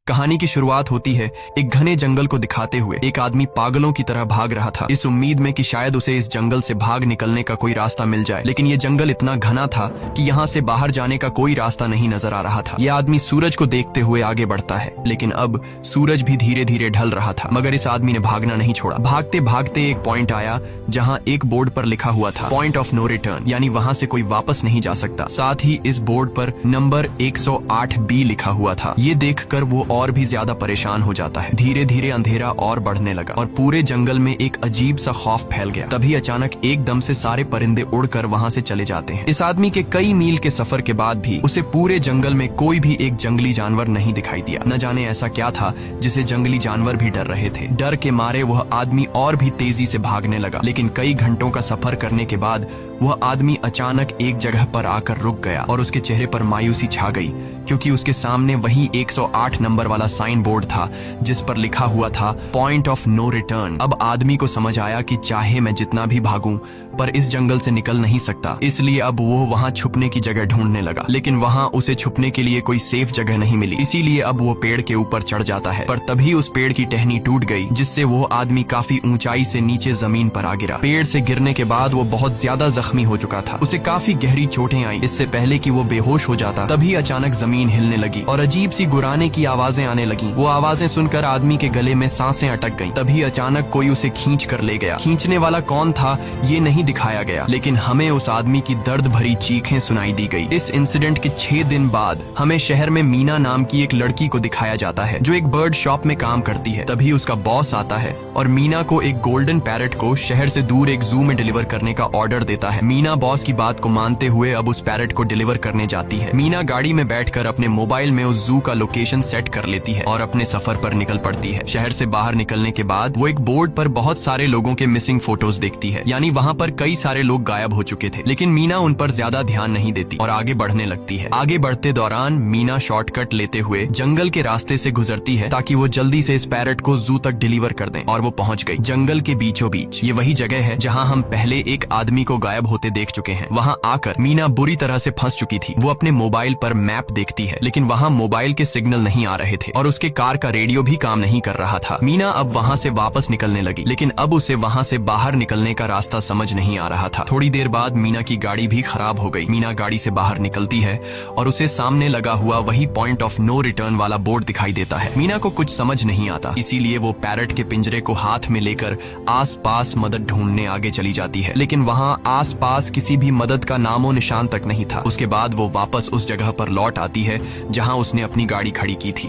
कहानी की शुरुआत होती है एक घने जंगल को दिखाते हुए। एक आदमी पागलों की तरह भाग रहा था, इस उम्मीद में कि शायद उसे इस जंगल से भाग निकलने का कोई रास्ता मिल जाए। लेकिन ये जंगल इतना घना था कि यहाँ से बाहर जाने का कोई रास्ता नहीं नजर आ रहा था। यह आदमी सूरज को देखते हुए आगे बढ़ता है, लेकिन अब सूरज भी धीरे धीरे ढल रहा था। मगर इस आदमी ने भागना नहीं छोड़ा। भागते भागते एक पॉइंट आया जहाँ एक बोर्ड पर लिखा हुआ था पॉइंट ऑफ नो रिटर्न, यानी वहाँ से कोई वापस नहीं जा सकता। साथ ही इस बोर्ड पर नंबर 108B लिखा हुआ था। ये देखकर वो और भी ज्यादा परेशान हो जाता है। धीरे धीरे अंधेरा और बढ़ने लगा और पूरे जंगल में एक अजीब सा खौफ फैल गया। तभी अचानक एकदम से सारे परिंदे उड़कर वहाँ से चले जाते हैं। इस आदमी के कई मील के सफर के बाद भी उसे पूरे जंगल में कोई भी एक जंगली जानवर नहीं दिखाई दिया। न जाने ऐसा क्या था जिसे जंगली जानवर भी डर रहे थे। डर के मारे वह आदमी और भी तेजी से भागने लगा। लेकिन कई घंटों का सफर करने के बाद वह आदमी अचानक एक जगह पर आकर रुक गया और उसके चेहरे पर मायूसी छा गई, क्योंकि उसके सामने वही 108 नंबर वाला साइन बोर्ड था जिस पर लिखा हुआ था पॉइंट ऑफ नो रिटर्न। अब आदमी को समझ आया कि चाहे मैं जितना भी भागूं पर इस जंगल से निकल नहीं सकता। इसलिए अब वो वहां छुपने की जगह ढूंढने लगा, लेकिन वहां उसे छुपने के लिए कोई सेफ जगह नहीं मिली। इसीलिए अब वो पेड़ के ऊपर चढ़ जाता है, पर तभी उस पेड़ की टहनी टूट गई, जिससे वो आदमी काफी ऊंचाई से नीचे जमीन पर आ गिरा। पेड़ से गिरने के बाद वो बहुत ज्यादा जख्मी हो चुका था। उसे काफी गहरी चोटें आई। इससे पहले कि वो बेहोश हो जाता तभी अचानक जमीन हिलने लगी और अजीब सी गुराने की आवाजें आने लगी। वो आवाजें सुनकर आदमी के गले में सांसें अटक गईं। तभी अचानक कोई उसे खींच कर ले गया। खींचने वाला कौन था ये नहीं दिखाया गया, लेकिन हमें उस आदमी की दर्द भरी चीखें सुनाई दी गई। इस इंसिडेंट के 6 दिन बाद हमें शहर में मीना नाम की एक लड़की को दिखाया जाता है जो एक बर्ड शॉप में काम करती है। तभी उसका बॉस आता है और मीना को एक गोल्डन पैरट को शहर से दूर एक जू में डिलीवर करने का ऑर्डर देता है। मीना बॉस की बात को मानते हुए अब उस पैरट को डिलीवर करने जाती है। मीना गाड़ी में बैठकर अपने मोबाइल में उस जू का लोकेशन सेट कर लेती है और अपने सफर पर निकल पड़ती है। शहर से बाहर निकलने के बाद वो एक बोर्ड पर बहुत सारे लोगों के मिसिंग फोटोज देखती है, यानी वहाँ पर कई सारे लोग गायब हो चुके थे। लेकिन मीना उन पर ज्यादा ध्यान नहीं देती और आगे बढ़ने लगती है। आगे बढ़ते दौरान मीना शॉर्टकट लेते हुए जंगल के रास्ते से गुजरती है ताकि वो जल्दी से इस पैरट को जू तक डिलीवर कर दें, और वो पहुंच गई जंगल के बीचों बीच। ये वही जगह है जहाँ हम पहले एक आदमी को गायब होते देख चुके हैं। वहाँ आकर मीना बुरी तरह से फंस चुकी थी। वो अपने मोबाइल पर मैप देखती है, लेकिन वहाँ मोबाइल के सिग्नल नहीं आ रहे थे और उसके कार का रेडियो भी काम नहीं कर रहा था। मीना अब वहाँ से वापस निकलने लगी, लेकिन अब उसे वहाँ से बाहर निकलने का रास्ता समझ नहीं आ रहा था। थोड़ी देर बाद मीना की गाड़ी भी खराब हो गई। मीना गाड़ी से बाहर निकलती है और उसे सामने लगा हुआ वही पॉइंट ऑफ नो रिटर्न वाला बोर्ड दिखाई देता है। मीना को कुछ समझ नहीं आता, इसीलिए वो पैरट के पिंजरे को हाथ में लेकर आसपास मदद ढूंढने आगे चली जाती है, लेकिन वहाँ आसपास किसी भी मदद का नामो निशान तक नहीं था। उसके बाद वो वापस उस जगह पर लौट आती है जहाँ उसने अपनी गाड़ी खड़ी की थी।